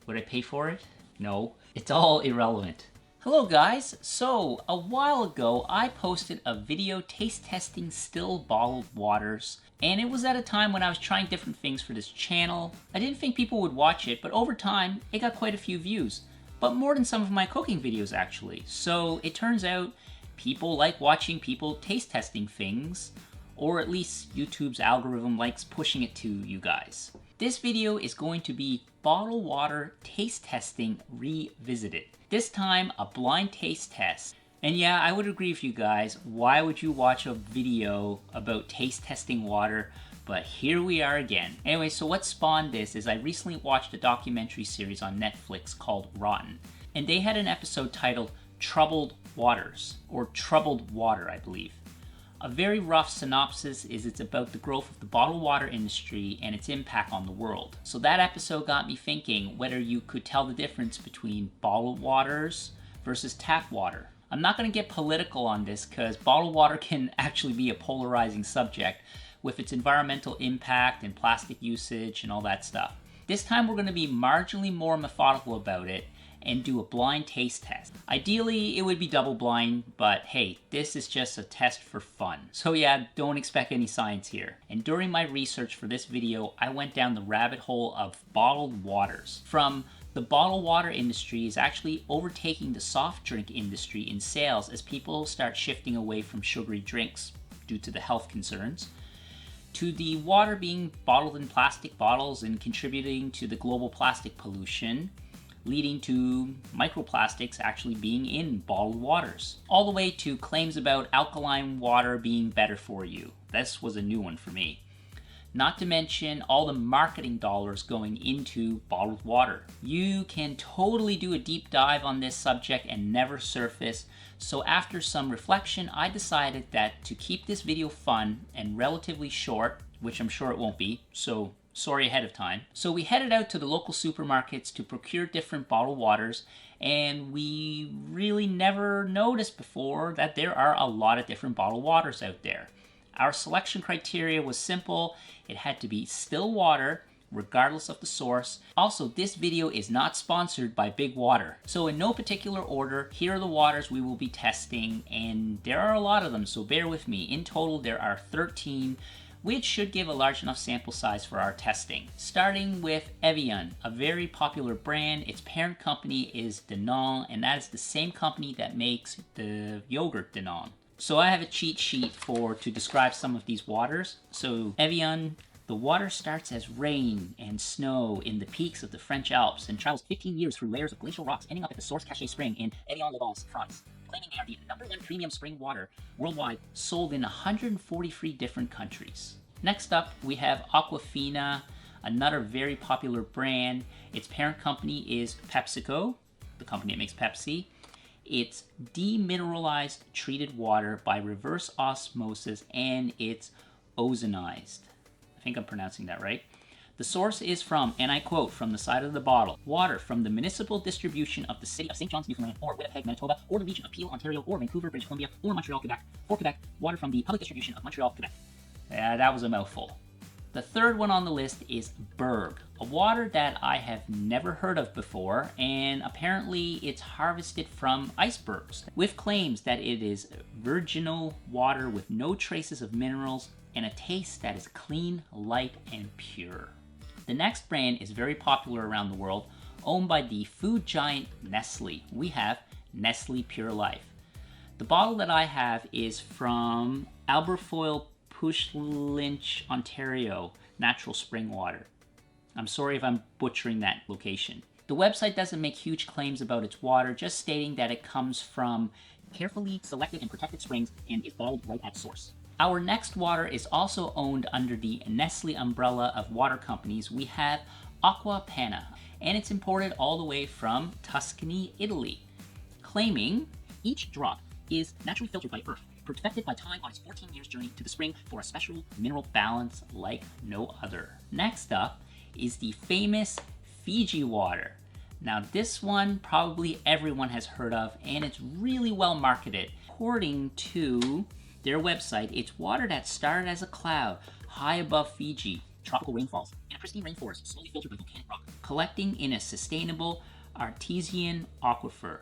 Would I pay for it? No. It's all irrelevant. Hello guys, so a while ago I posted a video taste testing still bottled waters, and it was at a time when I was trying different things for this channel. I didn't think people would watch it, but over time it got quite a few views, but more than some of my cooking videos actually. So it turns out people like watching people taste testing things, or at least YouTube's algorithm likes pushing it to you guys. This video is going to be bottled water taste testing revisited. This time, a blind taste test. And yeah, I would agree with you guys. Why would you watch a video about taste testing water? But here we are again. Anyway, so what spawned this is I recently watched a documentary series on Netflix called Rotten. And they had an episode titled Troubled Waters, or Troubled Water, I believe. A very rough synopsis is it's about the growth of the bottled water industry and its impact on the world. So that episode got me thinking whether you could tell the difference between bottled waters versus tap water. I'm not going to get political on this because bottled water can actually be a polarizing subject with its environmental impact and plastic usage and all that stuff. This time we're going to be marginally more methodical about it and do a blind taste test. Ideally, it would be double blind, but hey, this is just a test for fun. So yeah, don't expect any science here. And during my research for this video, I went down the rabbit hole of bottled waters. From the bottled water industry is actually overtaking the soft drink industry in sales as people start shifting away from sugary drinks due to the health concerns, to the water being bottled in plastic bottles and contributing to the global plastic pollution, leading to microplastics actually being in bottled waters, all the way to claims about alkaline water being better for you. This was a new one for me. Not to mention all the marketing dollars going into bottled water. You can totally do a deep dive on this subject and never surface, so after some reflection, I decided that to keep this video fun and relatively short, which I'm sure it won't be, so sorry ahead of time. So we headed out to the local supermarkets to procure different bottled waters, and we really never noticed before that there are a lot of different bottled waters out there. Our selection criteria was simple. It had to be still water, regardless of the source. Also, this video is not sponsored by Big Water. So in no particular order, here are the waters we will be testing, and there are a lot of them, so bear with me. In total, there are 13, which should give a large enough sample size for our testing. Starting with Evian, a very popular brand. Its parent company is Danone, and that is the same company that makes the yogurt Danone. So I have a cheat sheet to describe some of these waters. So Evian, the water starts as rain and snow in the peaks of the French Alps and travels 15 years through layers of glacial rocks, ending up at the Source Cache Spring in Evian-le-Vence, France. Claiming they are the #1 premium spring water worldwide, sold in 143 different countries. Next up, we have Aquafina, another very popular brand. Its parent company is PepsiCo, the company that makes Pepsi. It's demineralized treated water by reverse osmosis, and it's ozonized. I think I'm pronouncing that right. The source is from, and I quote from the side of the bottle, water from the municipal distribution of the city of St. John's, Newfoundland, or Winnipeg, Manitoba, or the region of Peel, Ontario, or Vancouver, British Columbia, or Montreal, Quebec. For Quebec, water from the public distribution of Montreal, Quebec. Yeah, that was a mouthful. The third one on the list is Berg, a water that I have never heard of before, and apparently it's harvested from icebergs, with claims that it is virginal water with no traces of minerals and a taste that is clean, light, and pure. The next brand is very popular around the world, owned by the food giant Nestle. We have Nestle Pure Life. The bottle that I have is from Aberfoyle, Lynch, Ontario, natural spring water. I'm sorry if I'm butchering that location. The website doesn't make huge claims about its water, just stating that it comes from carefully selected and protected springs and is bottled right at source. Our next water is also owned under the Nestle umbrella of water companies. We have Aqua Panna, and it's imported all the way from Tuscany, Italy, claiming each drop is naturally filtered by earth, protected by time on its 14 years journey to the spring for a special mineral balance like no other. Next up is the famous Fiji Water. Now this one probably everyone has heard of, and it's really well marketed. According to their website, it's water that started as a cloud high above Fiji, tropical rainfalls, in a pristine rainforest slowly filtered by volcanic rock, collecting in a sustainable artesian aquifer.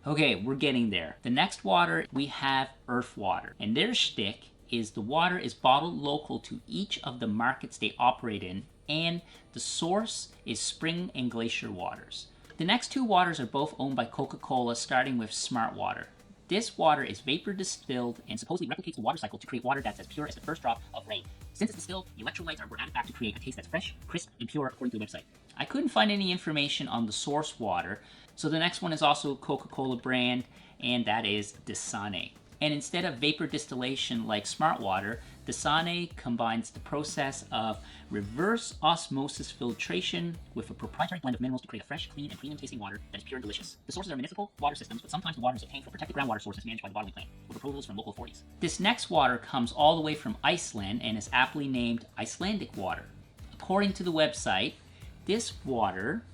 Okay, we're getting there. The next water, we have Earth Water. And their shtick is the water is bottled local to each of the markets they operate in, and the source is spring and glacier waters. The next two waters are both owned by Coca-Cola, starting with Smart Water. This water is vapor distilled and supposedly replicates the water cycle to create water that's as pure as the first drop of rain. Since it's distilled, the electrolytes were added back to create a taste that's fresh, crisp, and pure according to the website. I couldn't find any information on the source water, so the next one is also a Coca-Cola brand, and that is Dasani. And instead of vapor distillation like Smart Water, Dasani combines the process of reverse osmosis filtration with a proprietary blend of minerals to create a fresh, clean, and premium tasting water that is pure and delicious. The sources are municipal water systems, but sometimes the water is obtained from protected groundwater sources managed by the bottling plant, with approvals from local authorities. This next water comes all the way from Iceland and is aptly named Icelandic Water. According to the website, this water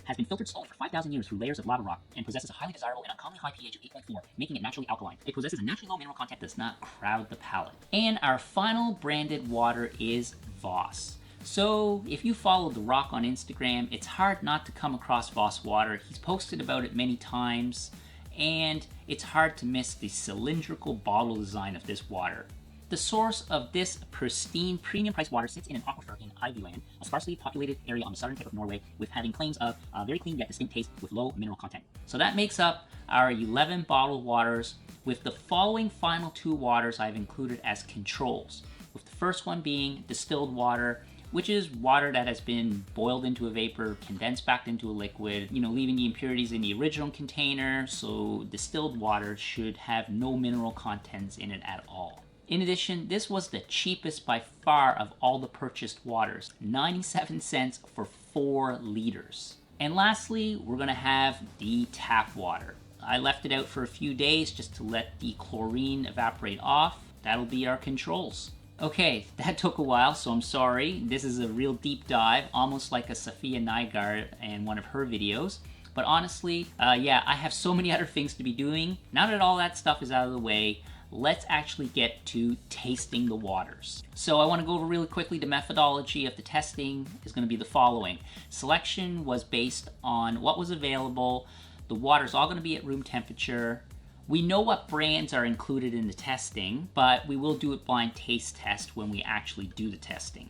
has been filtered salted for 5,000 years through layers of lava rock and possesses a highly desirable and uncommonly high pH of 8.4, making it naturally alkaline. It possesses a naturally low mineral content that does not crowd the palate. And our final branded water is Voss. So if you follow The Rock on Instagram, it's hard not to come across Voss water. He's posted about it many times, and it's hard to miss the cylindrical bottle design of this water. The source of this pristine, premium-priced water sits in an aquifer in Evian, a sparsely populated area on the southern tip of Norway, with having claims of a very clean yet distinct taste with low mineral content. So that makes up our 11 bottled waters, with the following final two waters I've included as controls, with the first one being distilled water, which is water that has been boiled into a vapor, condensed back into a liquid, leaving the impurities in the original container, so distilled water should have no mineral contents in it at all. In addition, this was the cheapest by far of all the purchased waters, 97 cents for 4 liters. And lastly, we're gonna have the tap water. I left it out for a few days just to let the chlorine evaporate off. That'll be our controls. Okay, that took a while, so I'm sorry. This is a real deep dive, almost like a Sophia Nygaard and one of her videos. But honestly, yeah, I have so many other things to be doing. Now that all that stuff is out of the way, let's actually get to tasting the waters. So I want to go over really quickly the methodology of the testing is going to be the following. Selection was based on what was available. The water's all going to be at room temperature. We know what brands are included in the testing, but we will do a blind taste test when we actually do the testing.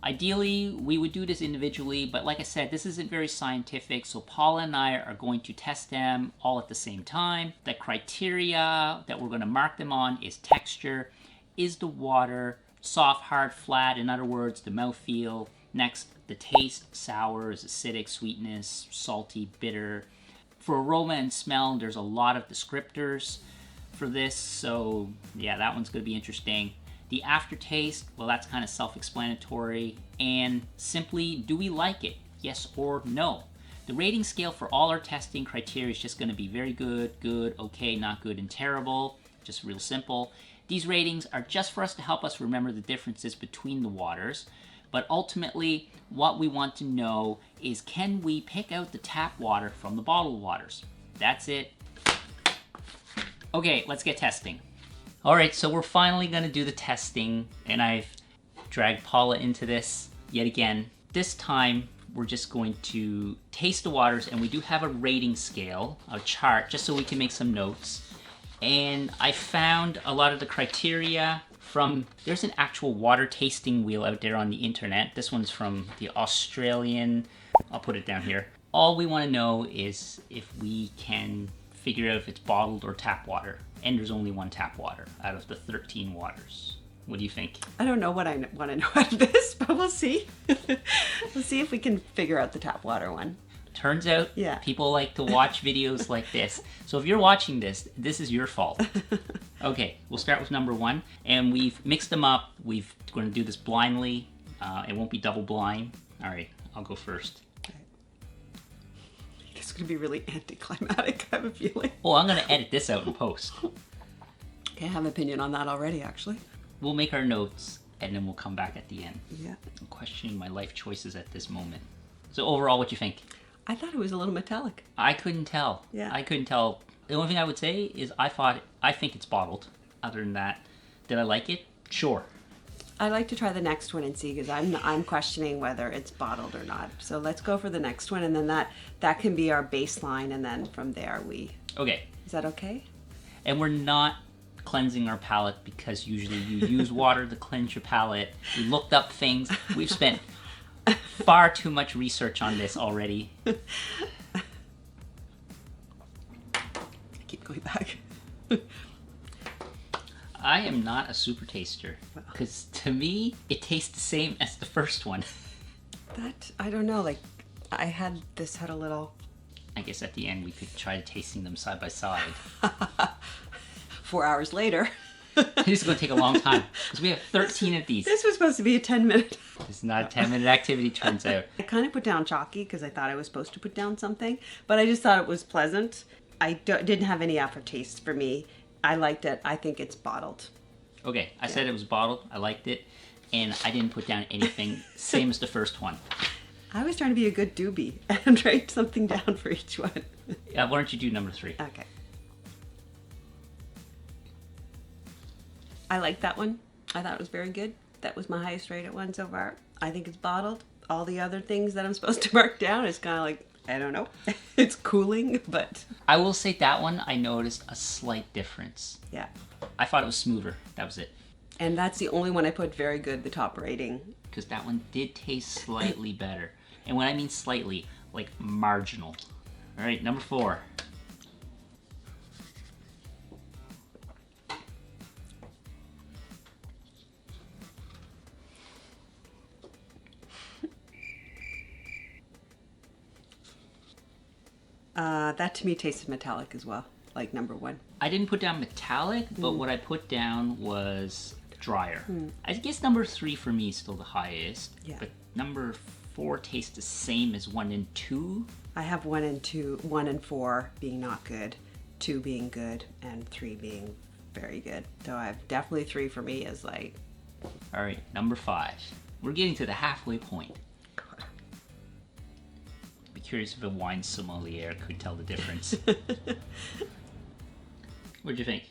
Ideally, we would do this individually, but like I said, this isn't very scientific, so Paula and I are going to test them all at the same time. The criteria that we're going to mark them on is texture. Is the water soft, hard, flat? In other words, the mouthfeel. Next, the taste, sour, is acidic, sweetness, salty, bitter. For aroma and smell, there's a lot of descriptors for this, so yeah, that one's going to be interesting. The aftertaste, well, that's kind of self-explanatory. And simply, do we like it? Yes or no? The rating scale for all our testing criteria is just going to be very good, good, okay, not good, and terrible. Just real simple. These ratings are just for us to help us remember the differences between the waters. But ultimately, what we want to know is, can we pick out the tap water from the bottled waters? That's it. Okay, let's get testing. All right, so we're finally gonna do the testing, and I've dragged Paula into this yet again. This time, we're just going to taste the waters, and we do have a rating scale, a chart, just so we can make some notes. And I found a lot of the criteria from, there's an actual water tasting wheel out there on the internet. This one's from the Australian, I'll put it down here. All we wanna know is if we can figure out if it's bottled or tap water. And there's only one tap water out of the 13 waters. What do you think? I don't know what I want to know out of this, but we'll see. We'll see if we can figure out the tap water one. Turns out people like to watch videos like this. So if you're watching this, this is your fault. Okay, we'll start with number 1. And we've mixed them up. We're going to do this blindly. It won't be double blind. All right, I'll go first. It's going to be really anticlimactic, I have a feeling. Oh, I'm going to edit this out in post. Okay, I have an opinion on that already, actually. We'll make our notes, and then we'll come back at the end. Yeah. I'm questioning my life choices at this moment. So overall, what do you think? I thought it was a little metallic. I couldn't tell. Yeah. I couldn't tell. The only thing I would say is I think it's bottled. Other than that, did I like it? Sure. I'd like to try the next one and see, because I'm questioning whether it's bottled or not. So let's go for the next one, and then that can be our baseline, and then from there Okay. Is that okay? And we're not cleansing our palate, because usually you use water to cleanse your palate. We looked up things. We've spent far too much research on this already. I keep going back. I am not a super taster, because to me, it tastes the same as the first one. That, I don't know, like, this had a little... I guess at the end we could try tasting them side by side. 4 hours later. This is going to take a long time, because we have 13 of these. This was supposed to be a 10-minute. It's not a 10-minute activity, turns out. I kind of put down chalky, because I thought I was supposed to put down something, but I just thought it was pleasant. Didn't have any aftertaste for me. I liked it. I think it's bottled. Okay, I said it was bottled. I liked it. And I didn't put down anything. Same as the first one. I was trying to be a good doobie and write something down for each one. Why don't you do number 3? Okay. I liked that one. I thought it was very good. That was my highest rated one so far. I think it's bottled. All the other things that I'm supposed to mark down is kind of like, I don't know. It's cooling, but... I will say that one, I noticed a slight difference. Yeah. I thought it was smoother. That was it. And that's the only one I put very good, the top rating. Because that one did taste slightly better. And when I mean slightly, like marginal. All right, number 4. That to me tasted metallic as well, like number 1. I didn't put down metallic, but what I put down was drier. I guess number 3 for me is still the highest. Yeah. But number 4 tastes the same as 1 and 2. I have 1 and 2, 1 and 4 being not good, 2 being good, and 3 being very good. So I have definitely 3 for me is like... All right, number 5. We're getting to the halfway point. Be curious if a wine sommelier could tell the difference. What'd you think?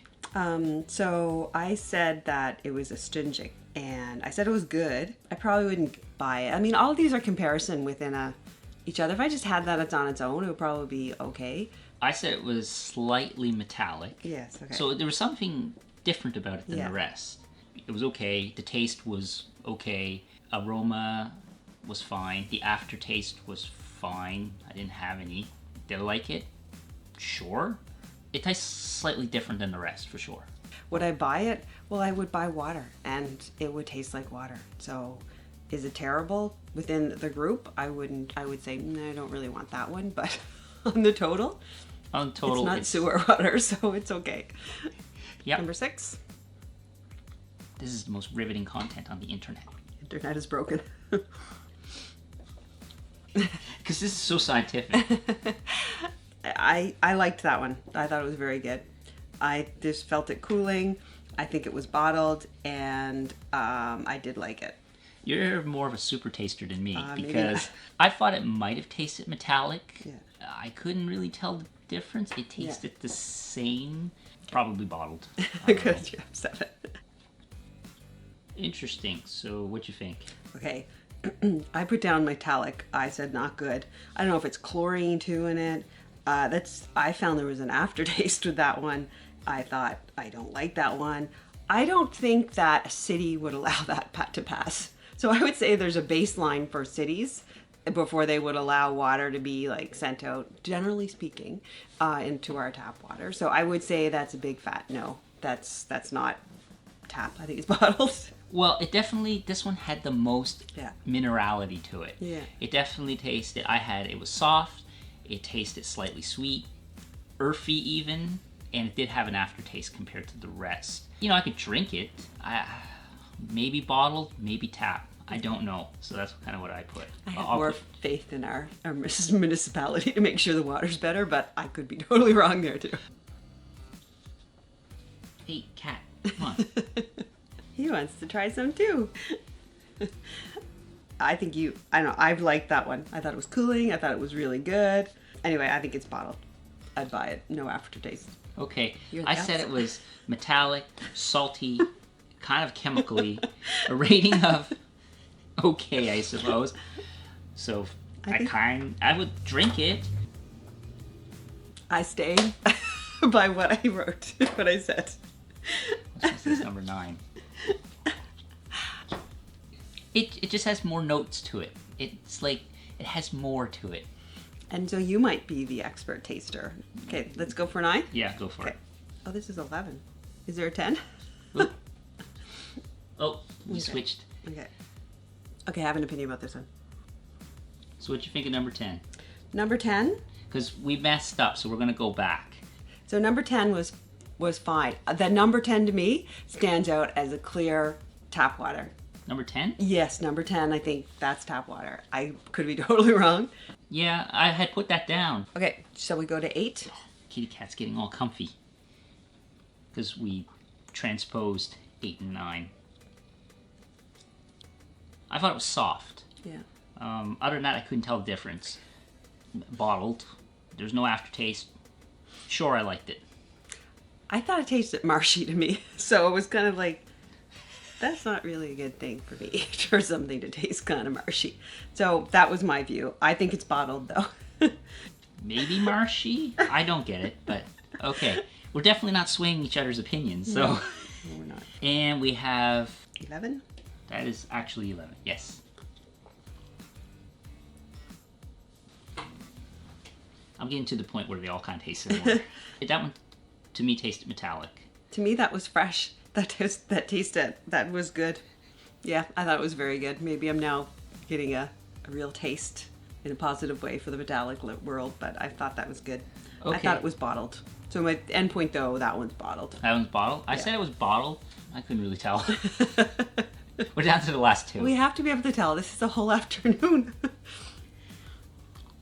So I said that it was astringent, and I said it was good. I probably wouldn't buy it. I mean, all of these are comparison within each other. If I just had that on its own, it would probably be okay. I said it was slightly metallic. Yes, okay. So there was something different about it than the rest. It was okay. The taste was okay. Aroma was fine. The aftertaste was fine. I didn't have any. Did I like it? Sure. It tastes slightly different than the rest, for sure. Would I buy it? Well, I would buy water, and it would taste like water. So, is it terrible within the group? I wouldn't. I would say, no, I don't really want that one. But on the total, it's not sewer water, so it's okay. Yep. Number 6. This is the most riveting content on the internet. Internet is broken. Because this is so scientific. I liked that one. I thought it was very good. I just felt it cooling. I think it was bottled, and I did like it. You're more of a super taster than me, Maybe because I thought it might have tasted metallic. Yeah. I couldn't really tell the difference. It tasted the same. Probably bottled. Because you have 7. Interesting. So what'd you think? Okay. I put down metallic. I said not good. I don't know if it's chlorine too in it. I found there was an aftertaste with that one. I thought, I don't like that one. I don't think that a city would allow that to pass. So I would say there's a baseline for cities before they would allow water to be like sent out, generally speaking, into our tap water. So I would say that's a big fat no. That's not tap. I think it's bottled. Well, this one had the most minerality to it. Yeah. It definitely tasted, it was soft, it tasted slightly sweet, earthy even, and it did have an aftertaste compared to the rest. You know, I could drink it. Maybe bottled, maybe tap. I don't know. So that's kind of what I put. I have more faith in our municipality to make sure the water's better, but I could be totally wrong there too. Hey, cat, come on. He wants to try some too. I don't know, I've liked that one. I thought it was cooling. I thought it was really good. Anyway, I think it's bottled. I'd buy it. No aftertaste. Okay, I said it was metallic, salty, kind of chemically. A rating of okay, I suppose. So I would drink it. I stayed by what I wrote, what I said. This is number 9. It just has more notes to it. It's like it has more to it. And so you might be the expert taster. Okay, let's go for 9? Yeah, go for it. Oh, this is 11. Is there a 10? Oh, we switched. Okay. Okay, I have an opinion about this one. So what you think of number 10? Number 10? Because we messed up, so we're going to go back. So number 10 was fine. The number 10 to me stands out as a clear tap water. Number 10? Yes, number 10, I think that's tap water. I could be totally wrong. Yeah, I had put that down. Okay, shall we go to 8? Kitty cat's getting all comfy. Because we transposed 8 and 9. I thought it was soft. Yeah. Other than that, I couldn't tell the difference. Bottled. There's no aftertaste. Sure, I liked it. I thought it tasted marshy to me. So it was kind of like, that's not really a good thing for me, for something to taste kind of marshy. So that was my view. I think it's bottled though. Maybe marshy? I don't get it, but okay. We're definitely not swaying each other's opinions, so. No, we're not. And we have... 11? That is actually 11, yes. I'm getting to the point where they all kind of taste similar. That one, to me, tasted metallic. To me, that was fresh. That was good. Yeah, I thought it was very good. Maybe I'm now getting a real taste in a positive way for the metallic world, but I thought that was good. Okay. I thought it was bottled. So my end point, though, that one's bottled. That one's bottled? I said it was bottled. I couldn't really tell. We're down to the last 2. We have to be able to tell. This is a whole afternoon.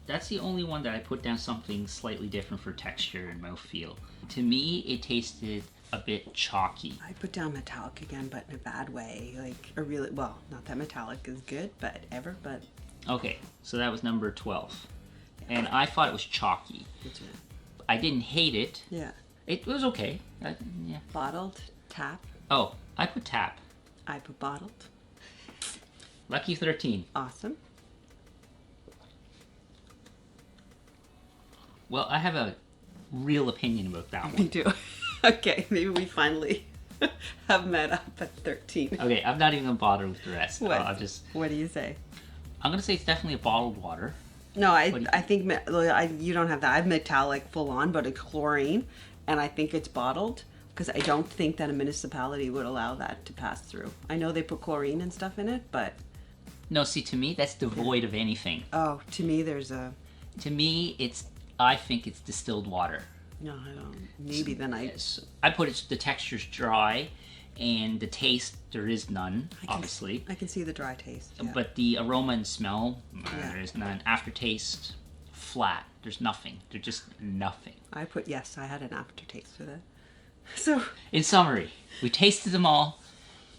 That's the only one that I put down something slightly different for texture and mouthfeel. To me, it tasted a bit chalky. I put down metallic again, but in a bad way. Like, a really, well, not that metallic is good, but. Okay, so that was number 12. And I thought it was chalky. I didn't hate it. Yeah. It was okay. Yeah. Bottled, tap. Oh, I put tap. I put bottled. Lucky 13. Awesome. Well, I have a real opinion about that one. Me too. Okay, maybe we finally have met up at 13. Okay, I'm not even gonna bother with the rest. What? What do you say? I'm gonna say it's definitely a bottled water. No, I think you don't have that. I have metallic full on, but it's chlorine, and I think it's bottled because I don't think that a municipality would allow that to pass through. I know they put chlorine and stuff in it, but no. See, to me, that's devoid of anything. Oh, to me, there's a. To me, I think it's distilled water. No, I don't. Maybe then I put it. The texture's dry, and the taste there is none. Obviously, I can see the dry taste. Yeah. But the aroma and smell, there is none. Aftertaste, flat. There's nothing. There's just nothing. I had an aftertaste for that. So, in summary, we tasted them all.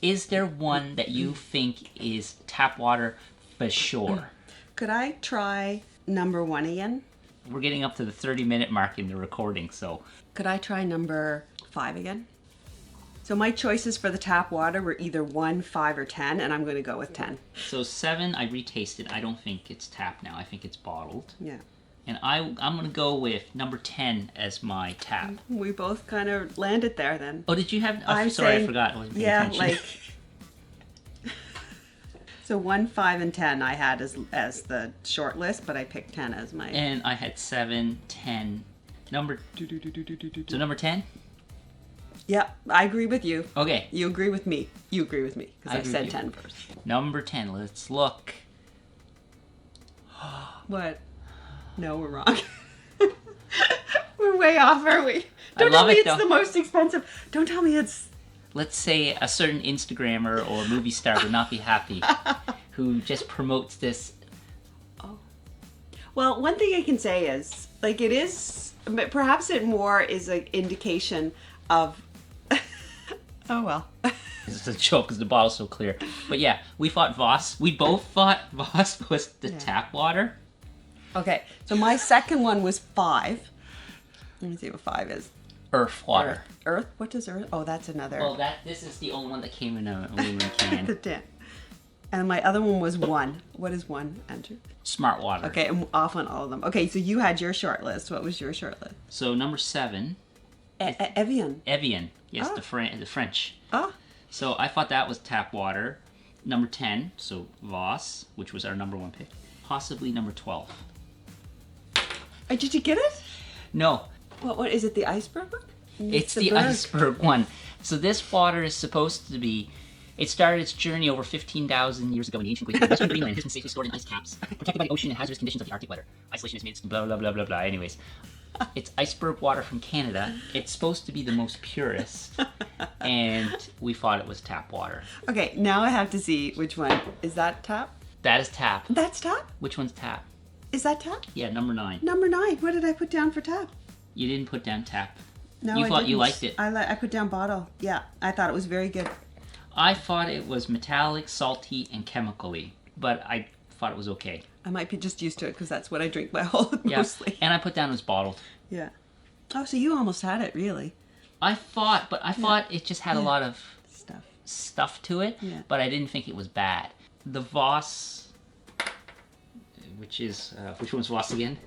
Is there one that you think is tap water for sure? Could I try number 1 again? We're getting up to the 30-minute mark in the recording, so. Could I try number 5 again? So my choices for the tap water were either 1, 5, or 10, and I'm going to go with 10. So 7, I retasted. I don't think it's tap now. I think it's bottled. Yeah. And I'm going to go with number 10 as my tap. We both kind of landed there then. Oh, did you have... Oh, sorry, I forgot. I wasn't paying attention. Like... So 1, 5, and 10 I had as the short list, but I picked 10 as my... And I had 7, 10... Number... So number 10? Yeah, I agree with you. Okay. You agree with me. You agree with me, because I said 10 first. Number 10, let's look. What? No, we're wrong. We're way off, aren't we? Don't love tell me it, it's the most expensive. Don't tell me it's... Let's say a certain Instagrammer or movie star would not be happy who just promotes this. Oh. Well, one thing I can say is, like, it is... Perhaps it more is an indication of... Oh, well. It's a joke because the bottle's so clear. But yeah, we thought Voss. We both thought Voss was the tap water. Okay, so my second one was 5. Let me see what 5 is. Earth water. Earth? What does Earth? Oh, that's another. Well, this is the only one that came in an aluminum can. The tin. And my other one was one. What is one, Andrew? Smart water. Okay, I'm off on all of them. Okay, so you had your short list. What was your short list? So number 7. Evian. Evian. Yes, Ah. the French. Ah. So I thought that was tap water. Number 10, so Voss, which was our number 1 pick. Possibly number 12. Did you get it? No, What is it, the iceberg one? it's the Berg. iceberg one. So this water is supposed to be... It started its journey over 15,000 years ago in the ancient Greece. Western Greenland has been safely stored in ice caps, protected by the ocean and hazardous conditions of the Arctic weather. Isolation is made blah, blah, blah, blah, blah. Anyways, it's iceberg water from Canada. It's supposed to be the most purest, and we thought it was tap water. Okay, now I have to see which one. Is that tap? That is tap. That's tap? Which one's tap? Is that tap? Yeah, number 9. Number 9. What did I put down for tap? You didn't put down tap. No, You I thought you didn't. liked it. I put down bottle. Yeah, I thought it was very good. I thought it was metallic, salty, and chemically, but I thought it was okay. I might be just used to it because that's what I drink my whole Yeah, mostly. and I put down it was bottled. Yeah. Oh, so you almost had it, really. I thought it just had a lot of Stuff. to it, Yeah. but I didn't think it was bad. The Voss, which one's Voss again?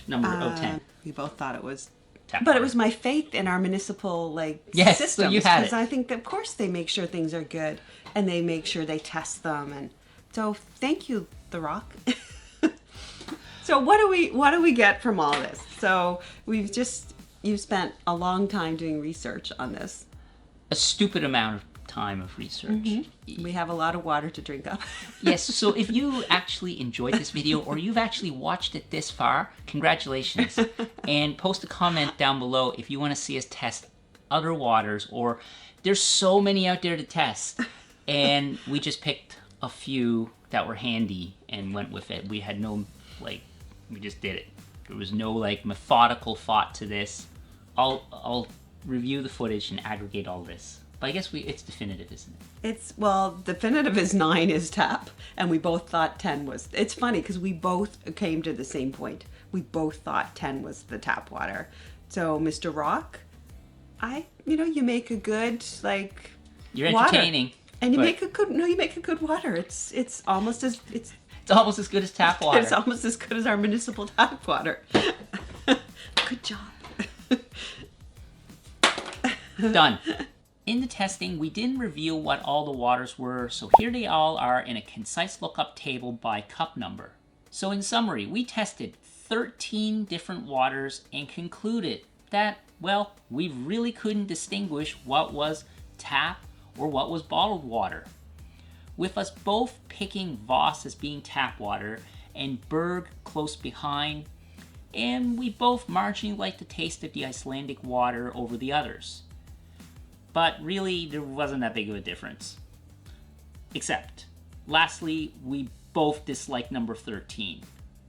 Number 10. We both thought it was. Tap But water. it was my faith in our municipal Yes, so systems. you had it. Because I think that, of course, they make sure things are good and they make sure they test them. And so, thank you, The Rock. So, what do we get from all this? So, you've spent a long time doing research on this. A stupid amount of time of research. We have a lot of water to drink up. Yes, so if you actually enjoyed this video or you've actually watched it this far, congratulations. And post a comment down below if you want to see us test other waters, or there's so many out there to test. And we just picked a few that were handy and went with it. We had no, we just did it. There was no, methodical thought to this. I'll review the footage and aggregate all this. But I guess it's definitive, isn't it? Definitive is 9 is tap, and we both thought 10 was. It's funny because we both came to the same point. We both thought 10 was the tap water. So, Mr. Rock, you make a good You're water. entertaining, and you but make a good water. It's almost as it's almost as good as tap water. It's almost as good as our municipal tap water. Good job. Done. In the testing, we didn't reveal what all the waters were, so here they all are in a concise lookup table by cup number. So in summary, we tested 13 different waters and concluded that, well, we really couldn't distinguish what was tap or what was bottled water. With us both picking Voss as being tap water and Berg close behind, and we both marginally liked the taste of the Icelandic water over the others. But really, there wasn't that big of a difference. Except, lastly, we both disliked number 13.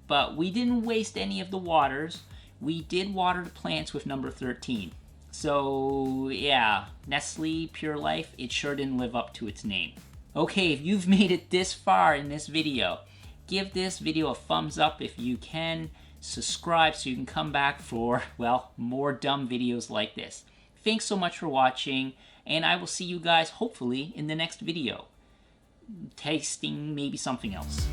But we didn't waste any of the waters. We did water the plants with number 13. So, yeah, Nestle Pure Life, it sure didn't live up to its name. Okay, if you've made it this far in this video, give this video a thumbs up if you can. Subscribe so you can come back for, well, more dumb videos like this. Thanks so much for watching, and I will see you guys hopefully in the next video. Tasting maybe something else.